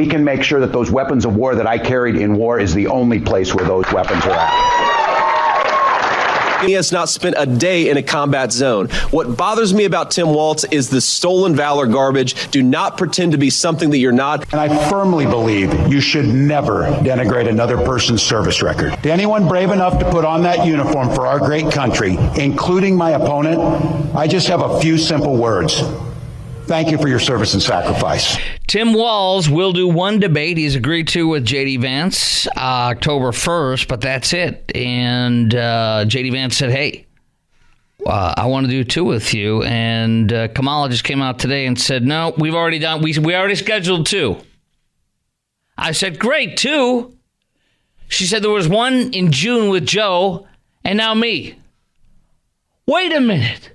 we can make sure that those weapons of war that I carried in war is the only place where those weapons are at. He has not spent a day in a combat zone. What bothers me about Tim Walz is the stolen valor garbage. Do not pretend to be something that you're not. And I firmly believe you should never denigrate another person's service record. To anyone brave enough to put on that uniform for our great country, including my opponent, I just have a few simple words. Thank you for your service and sacrifice. Tim Walz will do one debate. He's agreed to with J.D. Vance October 1st, but that's it. And J.D. Vance said, hey, I want to do two with you. And Kamala just came out today and said, no, we've already done. We already scheduled two. I said, great, two. She said there was one in June with Joe and now me. Wait a minute.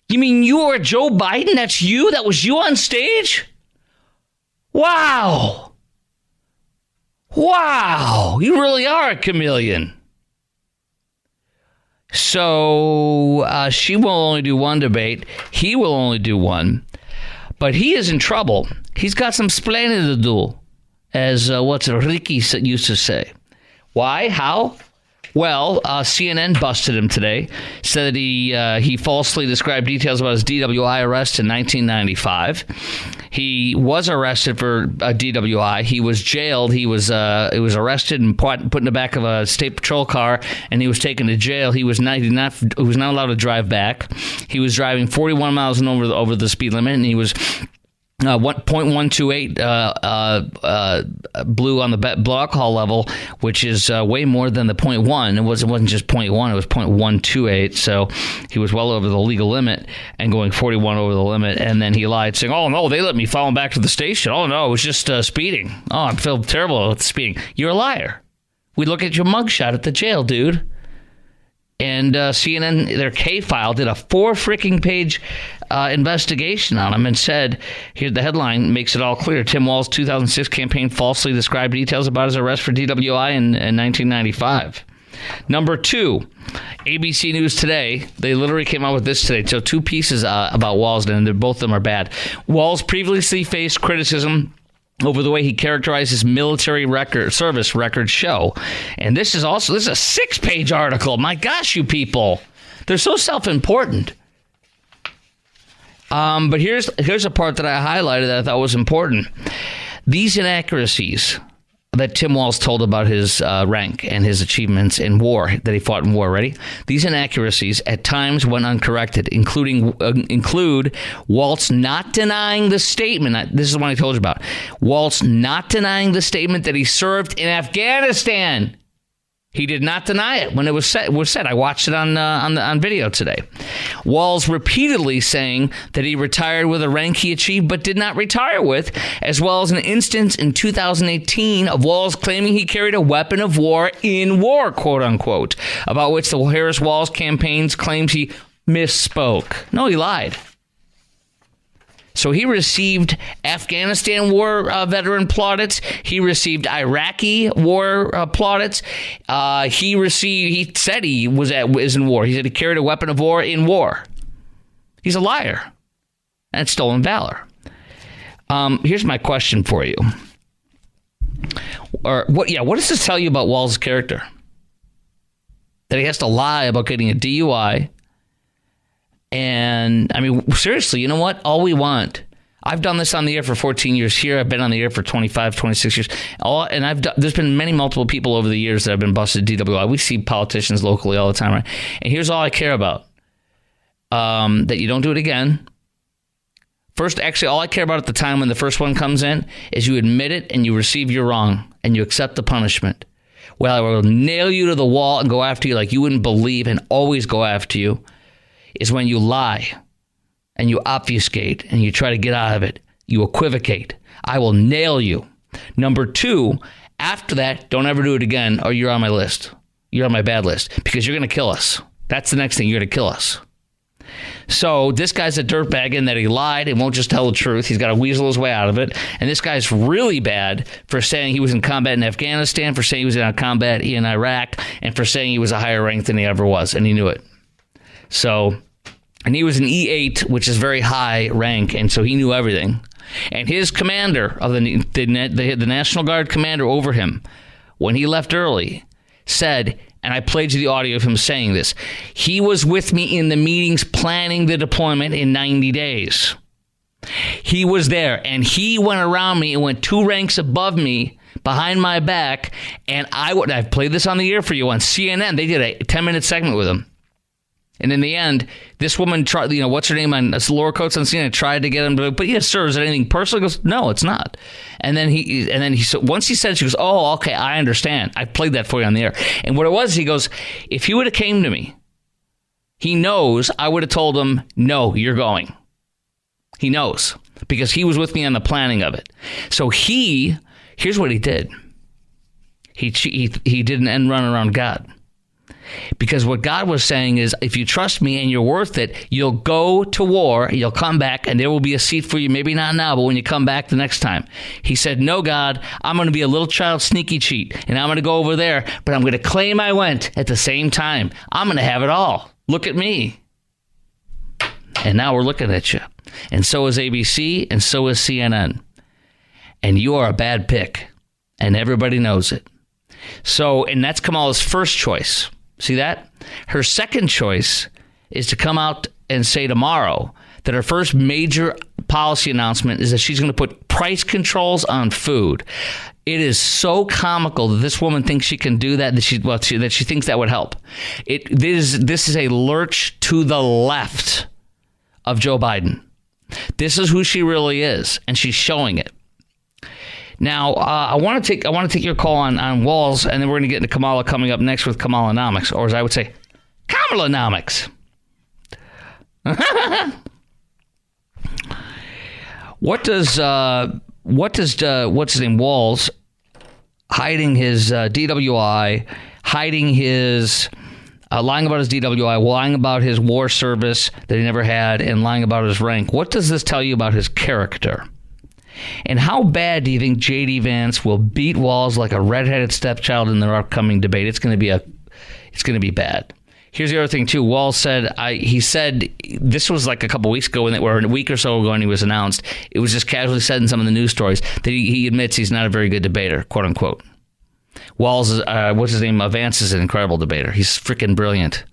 You mean you are Joe Biden? That's you? That was you on stage? Wow. Wow. You really are a chameleon. So she will only do one debate. He will only do one. But he is in trouble. He's got some splaining to do, as what's Ricky used to say. Why? How? Well, CNN busted him today, said that he falsely described details about his DWI arrest in 1995. He was arrested for DWI. He was jailed. He was arrested and put in the back of a state patrol car, and he was taken to jail. He was not allowed to drive back. He was driving 41 miles an hour over the speed limit, and he was 1.128 blew on the blood alcohol level, which is way more than the 0.1. It wasn't just 0.1, it was 0.128. So he was well over the legal limit and going 41 over the limit. And then he lied, saying, oh, no, they let me follow him back to the station. Oh, no, it was just speeding. Oh, I feel terrible with speeding. You're a liar. We look at your mugshot at the jail, dude. And CNN, their K-file, did a 4-freaking-page investigation on him and said, here, the headline makes it all clear. Tim Walz's 2006 campaign falsely described details about his arrest for DWI in 1995. Number two, ABC News Today, they literally came out with this today. So two pieces about Walz, and both of them are bad. Walz previously faced criticism over the way he characterized his military service record show. And this is a 6-page article. My gosh, you people. They're so self-important. But here's a part that I highlighted that I thought was important. These inaccuracies that Tim Walz told about his rank and his achievements in war, that he fought in war, ready? These inaccuracies at times went uncorrected, include Walz not denying the statement. This is what I told you about. Walz not denying the statement that he served in Afghanistan. He did not deny it when it was said. I watched it on video today. Walz repeatedly saying that he retired with a rank he achieved but did not retire with, as well as an instance in 2018 of Walz claiming he carried a weapon of war in war, quote unquote, about which the Harris-Walz campaigns claims he misspoke. No, he lied. So he received Afghanistan war veteran plaudits. He received Iraqi war plaudits. He said he was in war. He said he carried a weapon of war in war. He's a liar. And it's stolen valor. Here's my question for you. What does this tell you about Walz's character? That he has to lie about getting a DUI. And, I mean, seriously, you know what? All we want. I've done this on the air for 14 years here. I've been on the air for 25, 26 years. There's been multiple people over the years that have been busted DWI. We see politicians locally all the time, right? And here's all I care about. That you don't do it again. First, actually, all I care about at the time when the first one comes in is you admit it and you receive your wrong and you accept the punishment. Well, I will nail you to the wall and go after you like you wouldn't believe and always go after you. Is when you lie and you obfuscate and you try to get out of it. You equivocate. I will nail you. Number two, after that, don't ever do it again or you're on my list. You're on my bad list because you're going to kill us. That's the next thing. You're going to kill us. So this guy's a dirtbag in that he lied and won't just tell the truth. He's got to weasel his way out of it. And this guy's really bad for saying he was in combat in Afghanistan, for saying he was in combat in Iraq, and for saying he was a higher rank than he ever was. And he knew it. So, and he was an E8, which is very high rank, and so he knew everything. And his commander of the National Guard commander over him, when he left early, said, and I played you the audio of him saying this, he was with me in the meetings planning the deployment in 90 days. He was there, and he went around me and went 2 ranks above me behind my back, and I've played this on the air for you on CNN. They did a 10-minute segment with him. And in the end, this woman tried, what's her name on Laura Coates on CNN, tried to get him to, but yes, sir, is it anything personal? He goes, no, it's not. And then once he said, she goes, oh, okay, I understand. I played that for you on the air. And what it was, he goes, if he would have came to me, he knows I would have told him, no, you're going. He knows because he was with me on the planning of it. So here's what he did. He did an end run around God. Because what God was saying is, if you trust me and you're worth it, you'll go to war, you'll come back, and there will be a seat for you, maybe not now, but when you come back the next time. He said, no, God, I'm going to be a little child sneaky cheat, and I'm going to go over there, but I'm going to claim I went at the same time. I'm going to have it all. Look at me. And now we're looking at you. And so is ABC, and so is CNN. And you are a bad pick, and everybody knows it. So, and that's Kamala's first choice. See that? Her second choice is to come out and say tomorrow that her first major policy announcement is that she's going to put price controls on food. It is so comical that this woman thinks she can do that, that she thinks that would help. This is a lurch to the left of Joe Biden. This is who she really is, and she's showing it. Now, I want to take your call on Walls, and then we're going to get into Kamala coming up next with Kamalanomics, or as I would say, Kamalanomics. What does what's his name, Walls, hiding his DWI, hiding his lying about his DWI, lying about his war service that he never had, and lying about his rank? What does this tell you about his character? And how bad do you think J.D. Vance will beat Walls like a redheaded stepchild in their upcoming debate? It's going to be bad. Here's the other thing too. Walls said he said this was like a couple weeks ago, or a week or so ago when he was announced. It was just casually said in some of the news stories that he admits he's not a very good debater, quote unquote. Walls, what's his name? Vance is an incredible debater. He's freaking brilliant.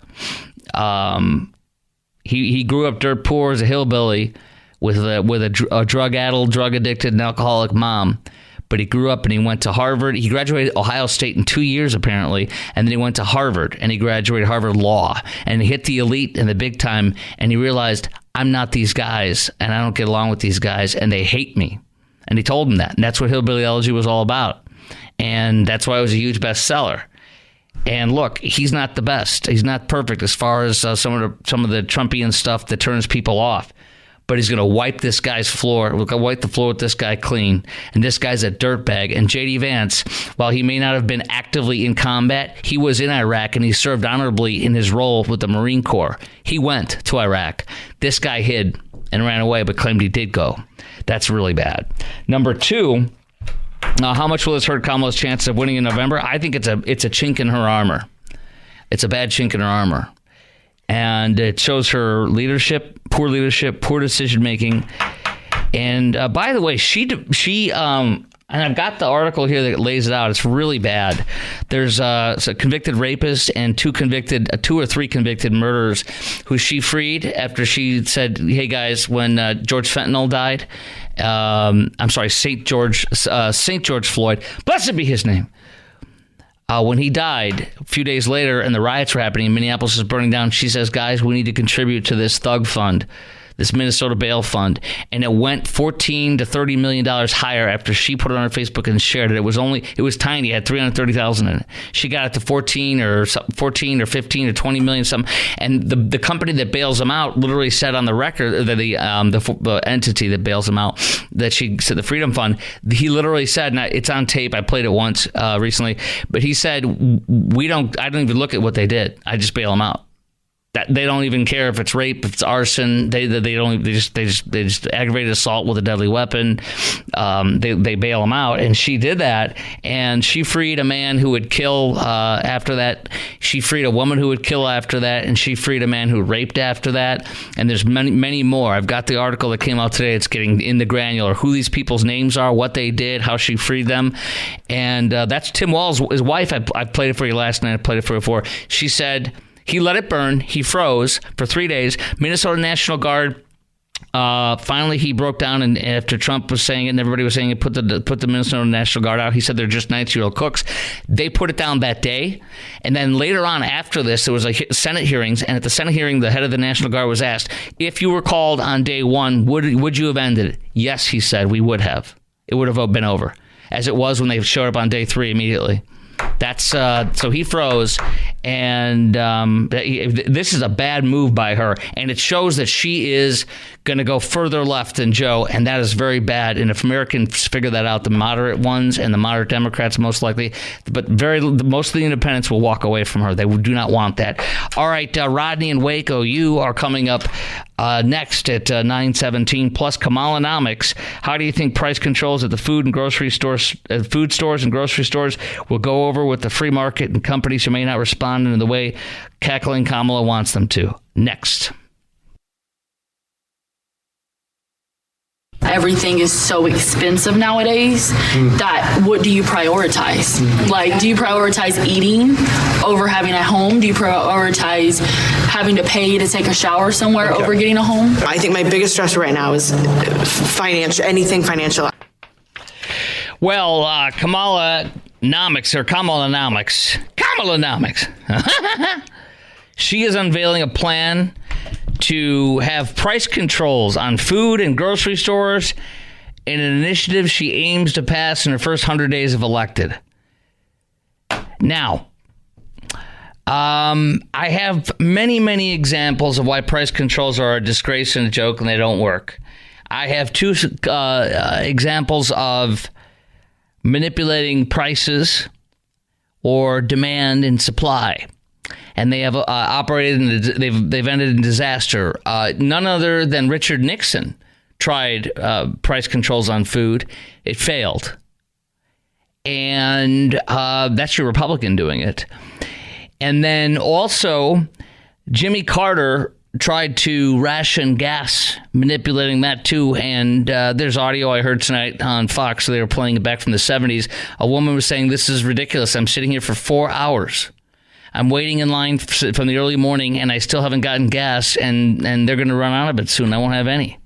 He grew up dirt poor as a hillbilly, with a drug-addled, drug-addicted, and alcoholic mom. But he grew up and he went to Harvard. He graduated Ohio State in 2 years, apparently, and then he went to Harvard, and he graduated Harvard Law, and he hit the elite and the big time, and he realized, I'm not these guys, and I don't get along with these guys, and they hate me. And he told them that, and that's what Hillbilly Elegy was all about. And that's why it was a huge bestseller. And look, he's not the best. He's not perfect as far as some of the Trumpian stuff that turns people off. But he's going to wipe this guy's floor. We're going to wipe the floor with this guy clean. And this guy's a dirtbag. And J.D. Vance, while he may not have been actively in combat, he was in Iraq and he served honorably in his role with the Marine Corps. He went to Iraq. This guy hid and ran away, but claimed he did go. That's really bad. Number two, how much will this hurt Kamala's chance of winning in November? I think it's a chink in her armor. It's a bad chink in her armor. And it shows her leadership, poor decision making. And by the way, she and I've got the article here that lays it out. It's really bad. There's a convicted rapist and two or three convicted murderers who she freed after she said, "Hey guys, when George Fentanyl died, St. George Floyd, blessed be his name." When he died, a few days later, and the riots were happening, Minneapolis is burning down, she says, guys, we need to contribute to this thug fund, this Minnesota bail fund. And it went $14 to $30 million higher after she put it on her Facebook and shared it. It was tiny. It had 330,000 in it. She got it to 14 or 15 or 20 million something. And the company that bails them out literally said on the record, the entity that bails them out, that she said the Freedom Fund, he literally said, and it's on tape, I played it once recently, but he said, I don't even look at what they did. I just bail them out. That they don't even care if it's rape, if it's arson. They just aggravated assault with a deadly weapon. They bail them out, and she did that, and she freed a man who would kill after that. She freed a woman who would kill after that, and she freed a man who raped after that. And there's many more. I've got the article that came out today. It's getting in the granular who these people's names are, what they did, how she freed them, and that's Tim Walz, his wife. I played it for you last night. I played it for you before. She said. He let it burn. He froze for 3 days. Minnesota National Guard. Finally, he broke down, and after Trump was saying it, and everybody was saying it, put the Minnesota National Guard out. He said they're just 19-year-old cooks. They put it down that day, and then later on after this, there was Senate hearings, and at the Senate hearing, the head of the National Guard was asked, if you were called on day one, would you have ended it? Yes, he said, we would have. It would have been over, as it was when they showed up on day 3 immediately. That's so he froze, and this is a bad move by her, and it shows that she is going to go further left than Joe, and that is very bad. And if Americans figure that out, the moderate ones and the moderate Democrats most likely, but most of the independents will walk away from her. They do not want that. All right, Rodney and Waco, you are coming up next at 9:17. Plus Kamalanomics. How do you think price controls at the food stores and grocery stores will go over with the free market and companies who may not respond in the way cackling Kamala wants them to? Next. Everything is so expensive nowadays that what do you prioritize? Like, do you prioritize eating over having a home? Do you prioritize having to pay to take a shower somewhere over getting a home? I think my biggest stressor right now is anything financial. Well, Kamalanomics. She is unveiling a plan to have price controls on food and grocery stores in an initiative she aims to pass in her first 100 days of elected. Now, I have many examples of why price controls are a disgrace and a joke and they don't work. I have 2 examples of manipulating prices or demand and supply. And they have operated, they've ended in disaster. None other than Richard Nixon tried price controls on food. It failed. And that's your Republican doing it. And then also, Jimmy Carter tried to ration gas, manipulating that too. And there's audio I heard tonight on Fox. So they were playing it back from the 70s. A woman was saying, this is ridiculous. I'm sitting here for 4 hours. I'm waiting in line from the early morning, and I still haven't gotten gas, and they're going to run out of it soon. I won't have any.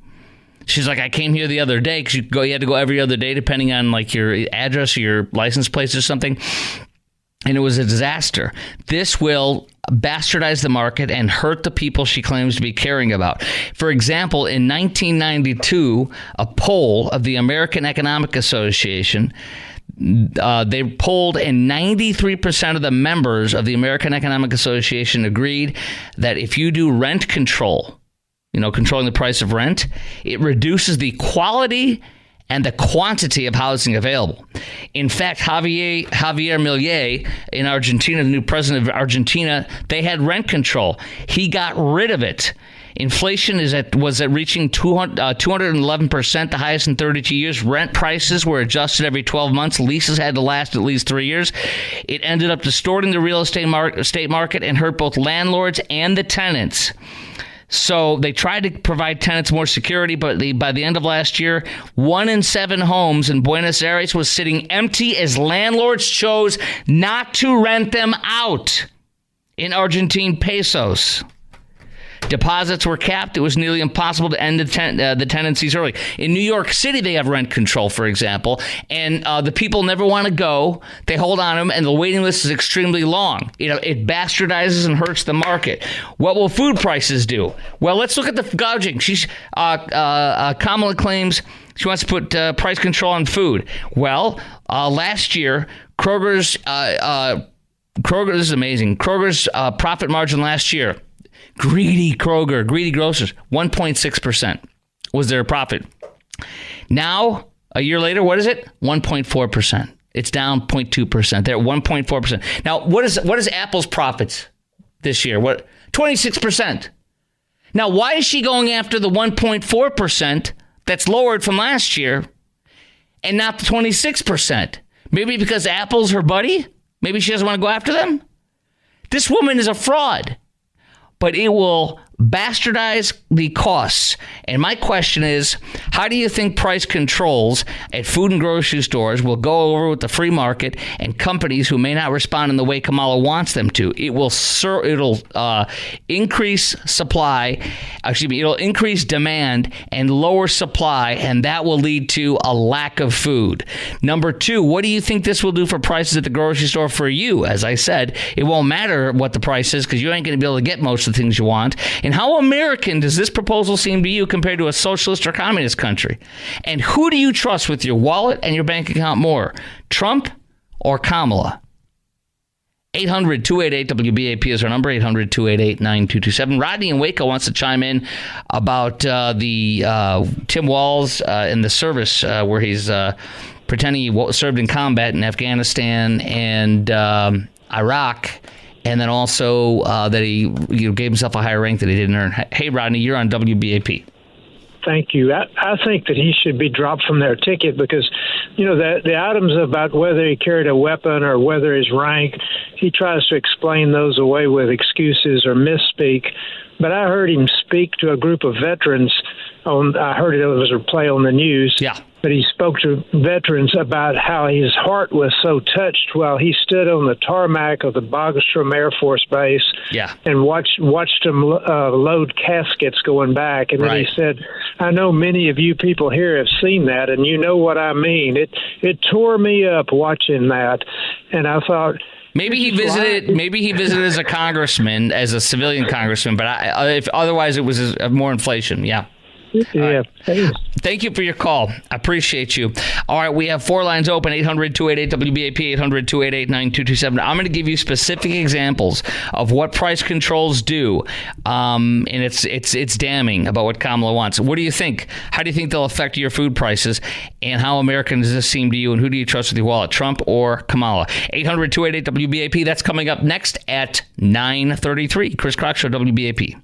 She's like, I came here the other day because you had to go every other day depending on like your address or your license plate or something, and it was a disaster. This will bastardize the market and hurt the people she claims to be caring about. For example, in 1992, a poll of the American Economic Association, they polled, and 93% of the members of the American Economic Association agreed that if you do rent control, controlling the price of rent, it reduces the quality and the quantity of housing available. In fact, Javier Milei in Argentina, the new president of Argentina, they had rent control. He got rid of it. Inflation was at reaching 211%, the highest in 32 years. Rent prices were adjusted every 12 months. Leases had to last at least 3 years. It ended up distorting the real estate market and hurt both landlords and the tenants. So they tried to provide tenants more security, but by the end of last year, 1 in 7 homes in Buenos Aires was sitting empty as landlords chose not to rent them out in Argentine pesos. Deposits were capped. It was nearly impossible to end the tenancies early. In New York City, they have rent control, for example, and the people never want to go. They hold on to them, and the waiting list is extremely long. It bastardizes and hurts the market. What will food prices do? Well, let's look at the gouging. Kamala claims she wants to put price control on food. Well, last year, Kroger's this is amazing. Kroger's profit margin last year. Greedy grocers, 1.6% was their profit. Now, a year later, what is it? 1.4%. It's down 0.2%. They're at 1.4%. Now, what is Apple's profits this year? What? 26%. Now, why is she going after the 1.4% that's lowered from last year and not the 26%? Maybe because Apple's her buddy? Maybe she doesn't want to go after them? This woman is a fraud, but it will bastardize the costs. And my question is, how do you think price controls at food and grocery stores will go over with the free market and companies who may not respond in the way Kamala wants them to? It'll increase supply, it'll increase demand and lower supply, and that will lead to a lack of food. Number two, what do you think this will do for prices at the grocery store for you? As I said, it won't matter what the price is because you ain't going to be able to get most of the things you want. And how American does this proposal seem to you compared to a socialist or communist country? And who do you trust with your wallet and your bank account more, Trump or Kamala? 800-288-WBAP is our number, 800-288-9227. Rodney in Waco wants to chime in about the Tim Walz in the service where he's pretending he served in combat in Afghanistan and Iraq. And then also that he gave himself a higher rank that he didn't earn. Hey, Rodney, you're on WBAP. Thank you. I think that he should be dropped from their ticket because, the items about whether he carried a weapon or whether his rank, he tries to explain those away with excuses or misspeak. But I heard him speak to a group of veterans. I heard it was a play on the news. Yeah. But he spoke to veterans about how his heart was so touched while he stood on the tarmac of the Bogstrom Air Force Base and watched them load caskets going back. And then he said, I know many of you people here have seen that, and you know what I mean. It tore me up watching that. And I thought, Maybe he visited as a congressman, as a civilian congressman, but if otherwise it was more inflation. Yeah. Yeah. Thank you for your call. I appreciate you. All right, we have four lines open, 800-288-WBAP, 800-288-9227. I'm going to give you specific examples of what price controls do, and it's damning about what Kamala wants. What do you think? How do you think they'll affect your food prices, and how American does this seem to you, and who do you trust with your wallet, Trump or Kamala? 800-288-WBAP. That's coming up next at 9:33. Chris Crock Show, WBAP.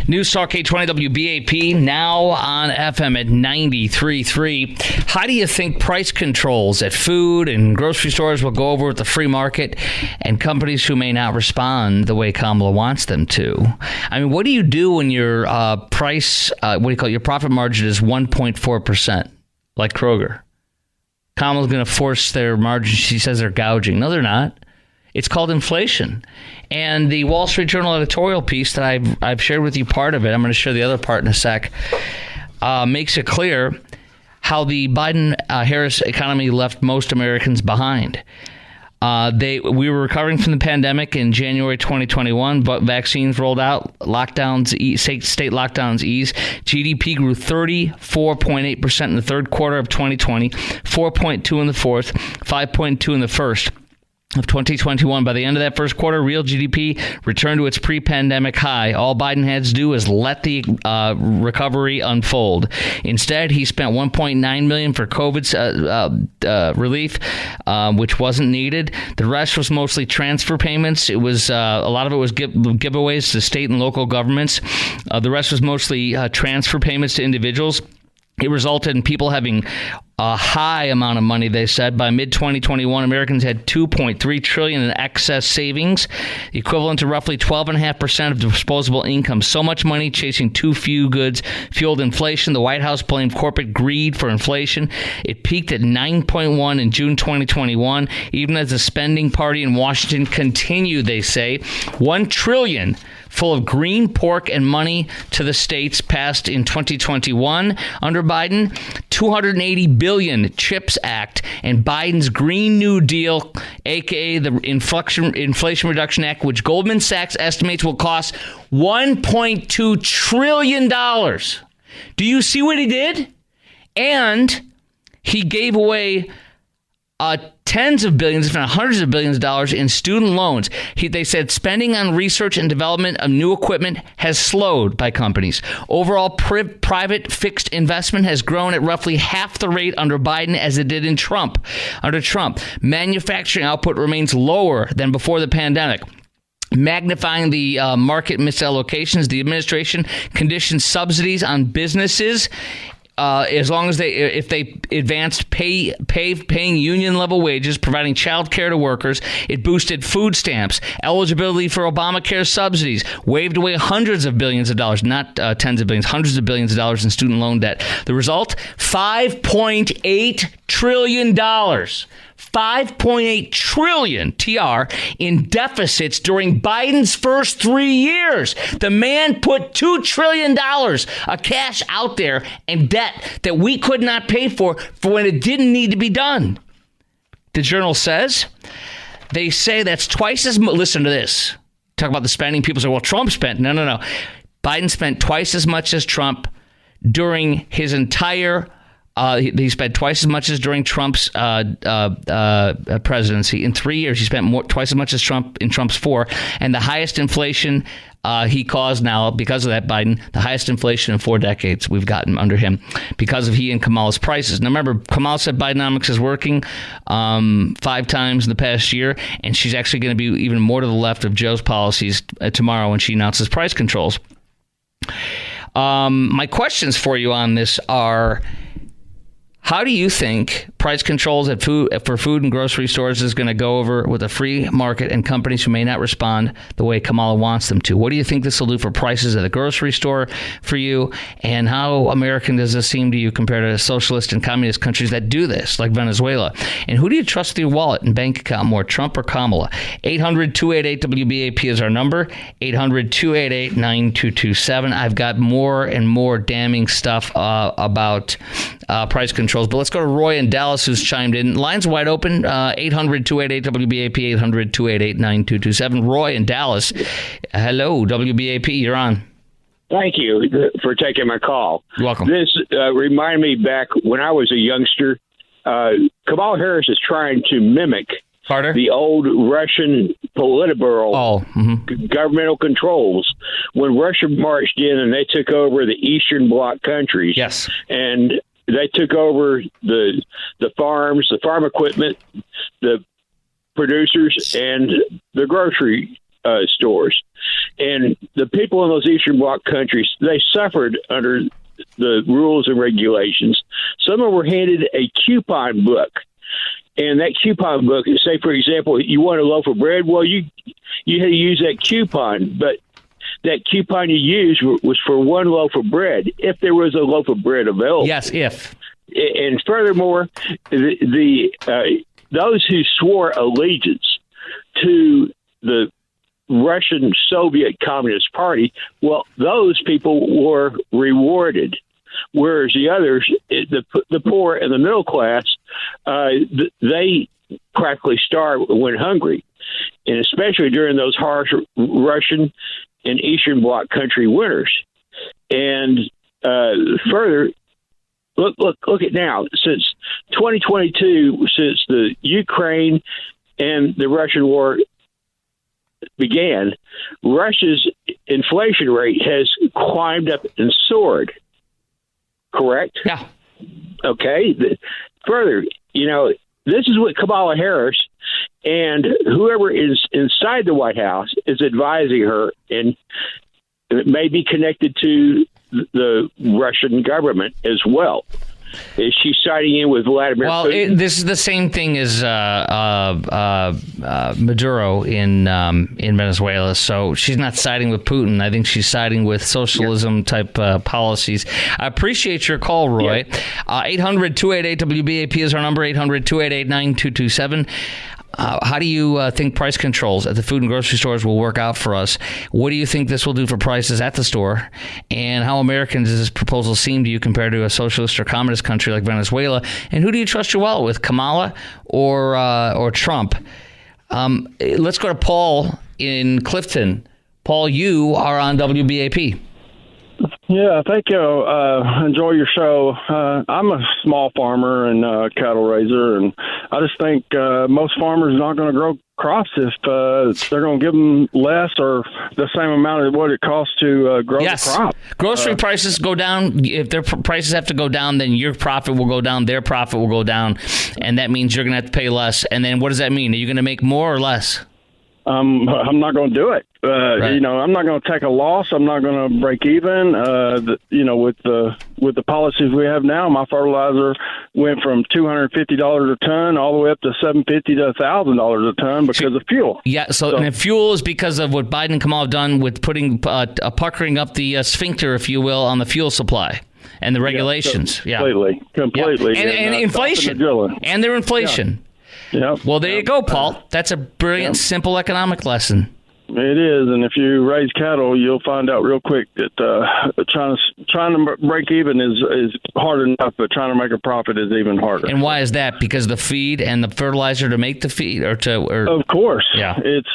News Talk 820 WBAP, now on FM at 93.3. How do you think price controls at food and grocery stores will go over with the free market and companies who may not respond the way Kamala wants them to? I mean, what do you do when your your profit margin is 1.4%, like Kroger? Kamala's going to force their margin. She says they're gouging. No, they're not. It's called inflation. And the Wall Street Journal editorial piece that I've shared with you part of it, I'm going to share the other part in a sec, makes it clear how the Biden-Harris economy left most Americans behind. We were recovering from the pandemic in January 2021, but vaccines rolled out, state lockdowns eased. GDP grew 34.8% in the third quarter of 2020, 4.2% in the fourth, 5.2% in the first of 2021. By the end of that first quarter, real GDP returned to its pre-pandemic high. All Biden had to do was let the recovery unfold. Instead, he spent $1.9 million for COVID relief, which wasn't needed. The rest was mostly transfer payments. It was a lot of it was giveaways to state and local governments. The rest was mostly transfer payments to individuals. It resulted in people having a high amount of money, they said. By mid-2021, Americans had $2.3 trillion in excess savings, equivalent to roughly 12.5% of disposable income. So much money chasing too few goods fueled inflation. The White House blamed corporate greed for inflation. It peaked at 9.1 in June 2021, even as the spending party in Washington continued, they say. $1 trillion full of green pork and money to the states passed in 2021 under Biden. $280 billion CHIPS Act and Biden's Green New Deal, aka the Inflation Reduction Act, which Goldman Sachs estimates will cost $1.2 trillion. Do you see what he did? And he gave away tens of billions, if not hundreds of billions of dollars in student loans. They said spending on research and development of new equipment has slowed by companies. Overall, private fixed investment has grown at roughly half the rate under Biden as it did under Trump. Manufacturing output remains lower than before the pandemic. Magnifying the market misallocations, the administration conditions subsidies on businesses as long as if they advanced paying union level wages, providing child care to workers. It boosted food stamps, eligibility for Obamacare subsidies, waved away hundreds of billions of dollars, not tens of billions, hundreds of billions of dollars in student loan debt. The result, $5.8 trillion. $5.8 trillion TR in deficits during Biden's first 3 years. The man put $2 trillion of cash out there and debt that we could not pay for when it didn't need to be done. The Journal says, they say that's twice as much. Listen to this. Talk about the spending. People say, well, Trump spent. No. Biden spent twice as much as Trump during his entire he spent twice as much as during Trump's presidency. In 3 years, he spent twice as much as Trump in Trump's 4. And the highest inflation he caused now, because of that, Biden, the highest inflation in 4 decades we've gotten under him because of he and Kamala's prices. Now, remember, Kamala said Bidenomics is working 5 times in the past year, and she's actually going to be even more to the left of Joe's policies tomorrow when she announces price controls. My questions for you on this are, how do you think price controls for food and grocery stores is going to go over with a free market and companies who may not respond the way Kamala wants them to? What do you think this will do for prices at the grocery store for you? And how American does this seem to you compared to socialist and communist countries that do this, like Venezuela? And who do you trust with your wallet and bank account more, Trump or Kamala? 800-288-WBAP is our number, 800-288-9227. I've got more and more damning stuff about price controls. But let's go to Roy in Dallas, who's chimed in. Line's wide open, 800-288-WBAP, 800-288-9227. Roy in Dallas. Hello, WBAP, you're on. Thank you for taking my call. You're welcome. This reminded me back when I was a youngster. Kamala Harris is trying to mimic the old Russian Politburo governmental controls when Russia marched in and they took over the Eastern Bloc countries. Yes. And they took over the farms, the farm equipment, the producers, and the grocery stores. And the people in those Eastern Bloc countries, they suffered under the rules and regulations. Some of them were handed a coupon book. And that coupon book, say, for example, you want a loaf of bread, well, you had to use that coupon, but that coupon you used was for one loaf of bread, if there was a loaf of bread available. Yes, if. And furthermore, those who swore allegiance to the Russian Soviet Communist Party, well, those people were rewarded. Whereas the others, the poor and the middle class, they practically starved and went hungry. And especially during those harsh Russian and Eastern Bloc country winters. And further, look at now. Since 2022, since the Ukraine and the Russian war began, Russia's inflation rate has climbed up and soared. Correct? Yeah. Okay. Further, this is what Kamala Harris and whoever is inside the White House is advising her, and it may be connected to the Russian government as well. Is she siding in with Vladimir Putin? This is the same thing as Maduro in Venezuela. So she's not siding with Putin. I think she's siding with socialism type policies. I appreciate your call, Roy. 800-288-WBAP is our number, 800-288-9227. How do you think price controls at the food and grocery stores will work out for us? What do you think this will do for prices at the store? And how American does this proposal seem to you compared to a socialist or communist country like Venezuela? And who do you trust your wallet with, Kamala or Trump? Let's go to Paul in Clifton. Paul, you are on WBAP. Yeah, thank you. Enjoy your show. I'm a small farmer and cattle raiser, and I just think most farmers are not going to grow crops if they're going to give them less or the same amount of what it costs to grow the crop. Grocery prices go down. If their prices have to go down, then your profit will go down, their profit will go down, and that means you're going to have to pay less. And then what does that mean? Are you going to make more or less? I'm not going to do it. Right. I'm not going to take a loss. I'm not going to break even. With the policies we have now, my fertilizer went from $250 a ton all the way up to $750 to $1,000 a ton because of fuel. Yeah. So and fuel is because of what Biden and Kamala have done with putting puckering up the sphincter, if you will, on the fuel supply and the regulations. Completely. Yeah. And inflation. And their inflation. Yeah. Well, there you go, Paul. That's a brilliant, simple economic lesson. It is, and if you raise cattle, you'll find out real quick that trying to break even is hard enough, but trying to make a profit is even harder. And why is that? Because the feed and the fertilizer to make the feed, or of course, yeah. It's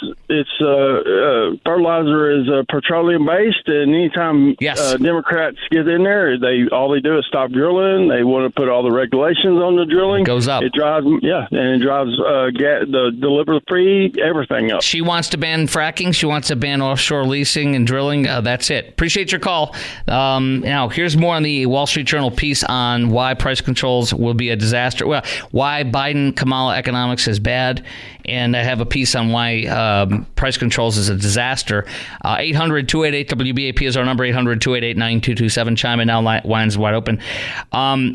fertilizer is petroleum based, and anytime Democrats get in there, all they do is stop drilling. They want to put all the regulations on the drilling. It goes up. It drives the deliver free everything up. She wants to ban fracking. She wants to ban offshore leasing and drilling. That's it. Appreciate your call. Now, here's more on the Wall Street Journal piece on why price controls will be a disaster. Well, why Biden-Kamala economics is bad. And I have a piece on why price controls is a disaster. 800-288-WBAP is our number, 800-288-9227. Chime in now. Line's wide open.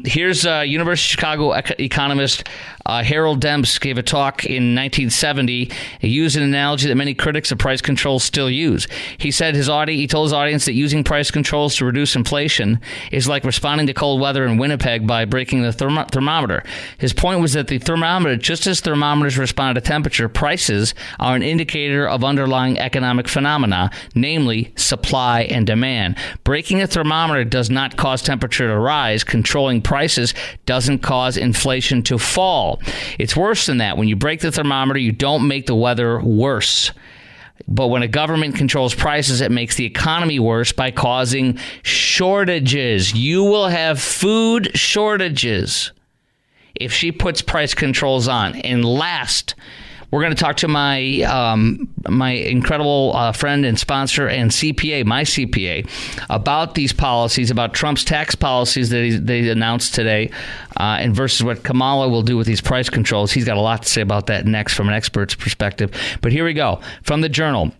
Here's University of Chicago economist Harold Demps gave a talk in 1970. He used an analogy that many critics of price controls still use. He said he told his audience that using price controls to reduce inflation is like responding to cold weather in Winnipeg by breaking the thermometer. His point was that the thermometer, just as thermometers respond to temperature, prices are an indicator of underlying economic phenomena, namely supply and demand. Breaking a thermometer does not cause temperature to rise. Controlling prices doesn't cause inflation to fall. It's worse than that. When you break the thermometer, you don't make the weather worse. But when a government controls prices, it makes the economy worse by causing shortages. You will have food shortages if she puts price controls on. And last, we're going to talk to my incredible friend and sponsor and CPA, my CPA, about these policies, about Trump's tax policies that they announced today, and versus what Kamala will do with these price controls. He's got a lot to say about that next from an expert's perspective. But here we go. From the Journal.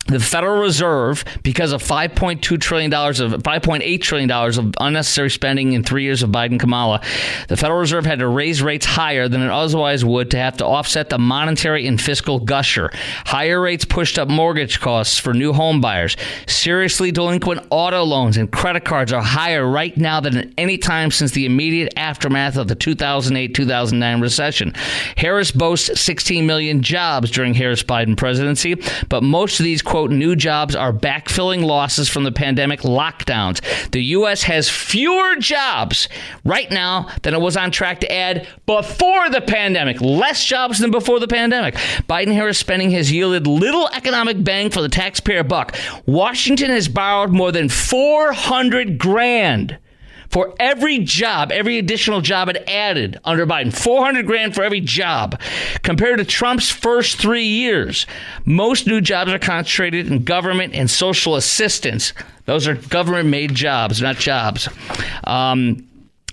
The Federal Reserve, because of $5.8 trillion of unnecessary spending in 3 years of Biden-Kamala, the Federal Reserve had to raise rates higher than it otherwise would to have to offset the monetary and fiscal gusher. Higher rates pushed up mortgage costs for new home buyers. Seriously delinquent auto loans and credit cards are higher right now than at any time since the immediate aftermath of the 2008-2009 recession. Harris boasts 16 million jobs during Harris-Biden presidency, but most of these, quote, new jobs are backfilling losses from the pandemic lockdowns. The U.S. has fewer jobs right now than it was on track to add before the pandemic. Less jobs than before the pandemic. Biden-Harris spending has yielded little economic bang for the taxpayer buck. Washington has borrowed more than $400,000 for every job, every additional job it added under Biden. $400,000 for every job. Compared to Trump's first 3 years, most new jobs are concentrated in government and social assistance. Those are government-made jobs, not jobs.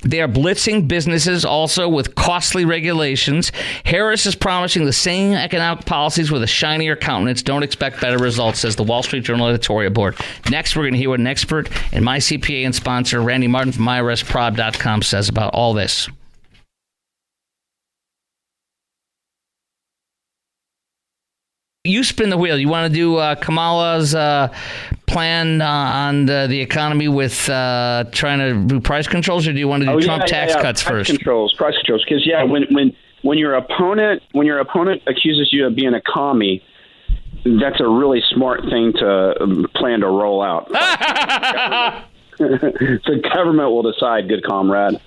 They are blitzing businesses also with costly regulations. Harris is promising the same economic policies with a shinier countenance. Don't expect better results, says the Wall Street Journal editorial board. Next, we're going to hear what an expert and my CPA and sponsor, Randy Martin from IRSprob.com, says about all this. You spin the wheel. You want to do Kamala's plan on the economy with trying to do price controls, or do you want to do Trump tax cuts first? Price controls. Because when your opponent accuses you of being a commie, that's a really smart thing to plan to roll out. the government will decide, good comrade.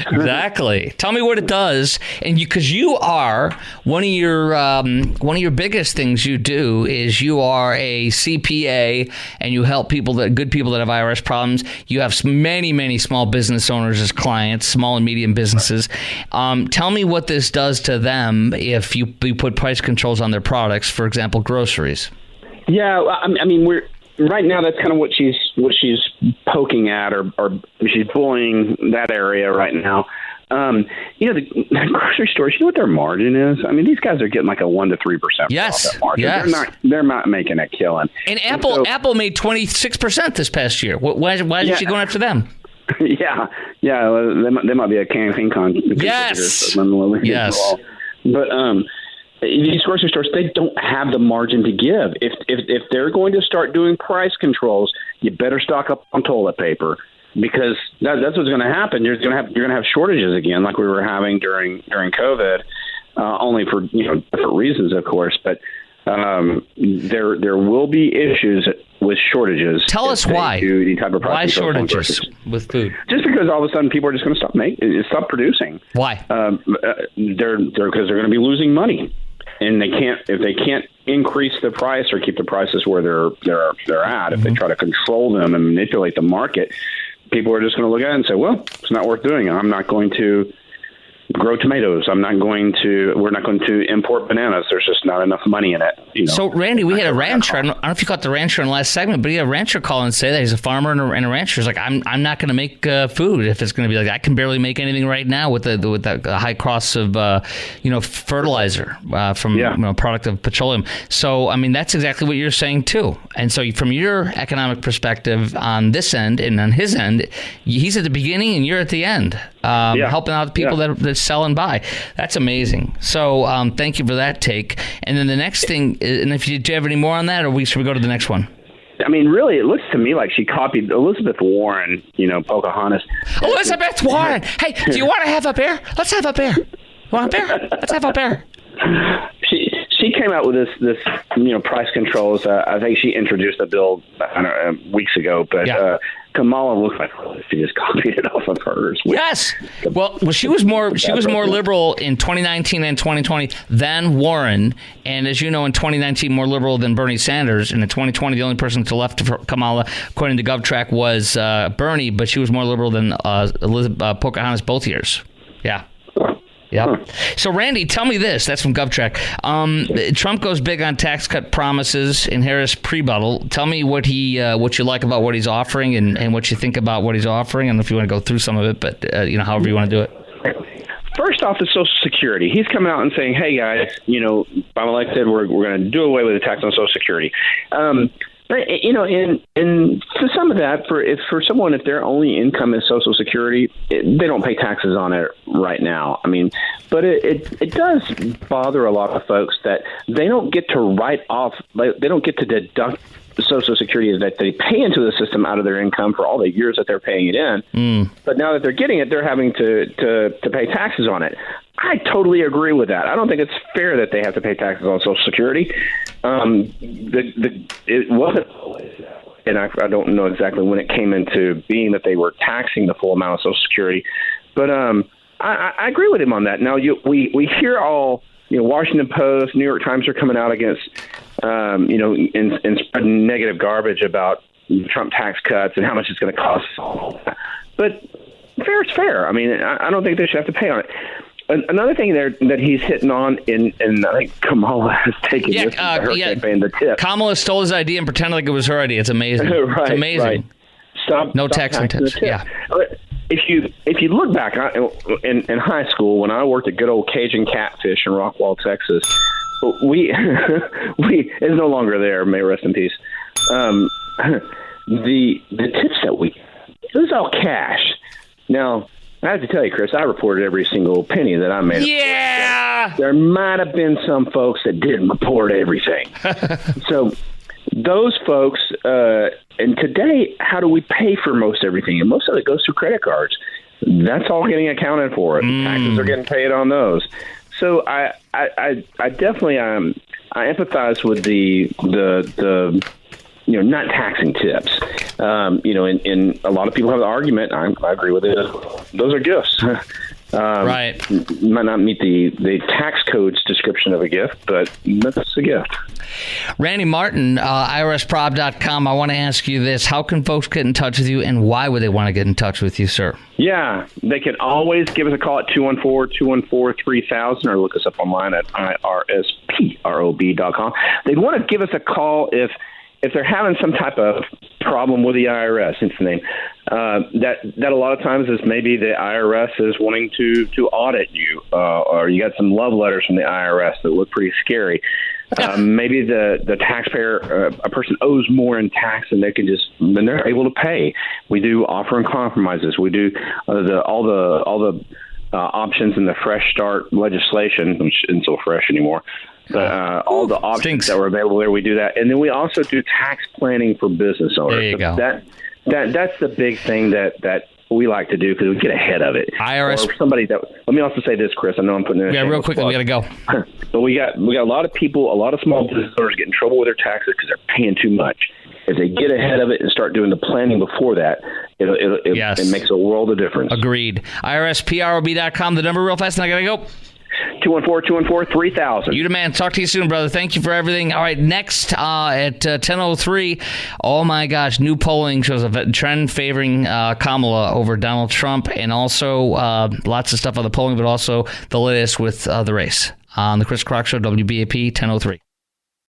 Exactly. Tell me what it does, and because you are one of your biggest things you do is you are a CPA, and you help good people that have IRS problems. You have many small business owners as clients, small and medium businesses. Tell me what this does to them if you put price controls on their products, for example, groceries. Yeah, I mean, we're right now. That's kind of what she's poking at, or she's bullying that area right now. The grocery stores. You know what their margin is? I mean, these guys are getting like a 1% to 3% profit margin. Yes. They're not making a killing. And Apple made 26% this past year. Why is she going after them? Yeah. They might be a campaign contributor. Yes. Yes. But these grocery stores, they don't have the margin to give. If they're going to start doing price controls, you better stock up on toilet paper, because that's what's going to happen. You're going to have shortages again, like we were having during COVID, only for different reasons, of course. But there will be issues with shortages. Tell us why. Any type of price why shortages with food? Just because all of a sudden people are just going to stop producing. Why? Because they're going to be losing money. And if they can't increase the price or keep the prices where they're at, if they try to control them and manipulate the market, people are just going to look at it and say, well, it's not worth doing. I'm not going to grow tomatoes. We're not going to import bananas. There's just not enough money in it. So, Randy, we had a rancher. I don't know if you caught the rancher in the last segment, but he had a rancher call and say that he's a farmer and a rancher. He's like, I'm not going to make food if it's going to be like I can barely make anything right now with the high costs of fertilizer from a product of petroleum. So, I mean, that's exactly what you're saying too. And so, from your economic perspective on this end and on his end, he's at the beginning and you're at the end, helping out the people that sell and buy. That's amazing. So thank you for that take. And then the next thing, and do you have any more on that, or should we go to the next one? I mean, really, it looks to me like she copied Elizabeth Warren, Pocahontas. Elizabeth Warren! Hey, do you want to have a bear? Let's have a bear. Want a bear? Let's have a bear. She came out with this price controls. I think she introduced the bill weeks ago, but Kamala looks like she just copied it off of hers. Yes. Well, she was more liberal in 2019 and 2020 than Warren, and as you know, in 2019 more liberal than Bernie Sanders, and in 2020 the only person to the left of Kamala, according to GovTrack, was Bernie, but she was more liberal than Pocahontas both years. Yeah. Yep. So, Randy, tell me this. That's from GovTrack. Trump goes big on tax cut promises in Harris pre-buttal. Tell me what you like about what he's offering and what you think about what he's offering. I don't know if you want to go through some of it, but however you want to do it. First off, the Social Security. He's coming out and saying, "Hey guys, Kamala said we're going to do away with the tax on Social Security." But and for some of that, for someone, if their only income is Social Security, they don't pay taxes on it right now. I mean, but it does bother a lot of folks that they don't get to write off, they don't get to deduct Social Security that they pay into the system out of their income for all the years that they're paying it in. But now that they're getting it, they're having to pay taxes on it. I totally agree with that. I don't think it's fair that they have to pay taxes on Social Security. It wasn't, and I don't know exactly when it came into being that they were taxing the full amount of Social Security, but I agree with him on that. Now we hear all Washington Post, New York Times are coming out against and spreading negative garbage about Trump tax cuts and how much it's going to cost. But fair is fair. I mean, I don't think they should have to pay on it. Another thing there that he's hitting on, and I think Kamala has taken this her campaign, the tip. Kamala stole his idea and pretended like it was her idea. It's amazing. Right, it's amazing. Right. Stop tax on tips. Yeah. If you look back in high school when I worked at good old Cajun Catfish in Rockwall, Texas, we it's no longer there. May rest in peace. The tips that it was all cash. Now, I have to tell you, Chris, I reported every single penny that I made. Yeah! There might have been some folks that didn't report everything. So those folks, and today, how do we pay for most everything? And most of it goes through credit cards. That's all getting accounted for. Taxes are getting paid on those. So I definitely I empathize with the not taxing tips. And a lot of people have the argument. I agree with it. Those are gifts. Right. Might not meet the tax code's description of a gift, but that's a gift. Randy Martin, IRSprob.com. I want to ask you this. How can folks get in touch with you, and why would they want to get in touch with you, sir? Yeah, they can always give us a call at 214-214-3000 or look us up online at IRSprob.com. They'd want to give us a call if they're having some type of problem with the IRS, it's the name, that a lot of times is maybe the IRS is wanting to audit you, or you got some love letters from the IRS that look pretty scary. Maybe the taxpayer, a person owes more in tax than than they're able to pay. We do offer and compromises. We do all the options in the Fresh Start legislation, which isn't so fresh anymore. But all the options that were available there, we do that. And then we also do tax planning for business owners. There you go. That's the big thing that we like to do because we get ahead of it. IRS. Or somebody that. Let me also say this, Chris. I know I'm putting in. Yeah, real quickly, we got to go. But we got a lot of people, a lot of small business owners get in trouble with their taxes because they're paying too much. If they get ahead of it and start doing the planning before that, it makes a world of difference. Agreed. IRSprob.com. The number real fast, and I got to go. 214-214-3000. You the man. Talk to you soon, brother. Thank you for everything. All right, next at 10:03, oh my gosh, new polling shows a trend favoring Kamala over Donald Trump, and also lots of stuff on the polling, but also the latest with the race. On the Chris Crock Show, WBAP, 10:03.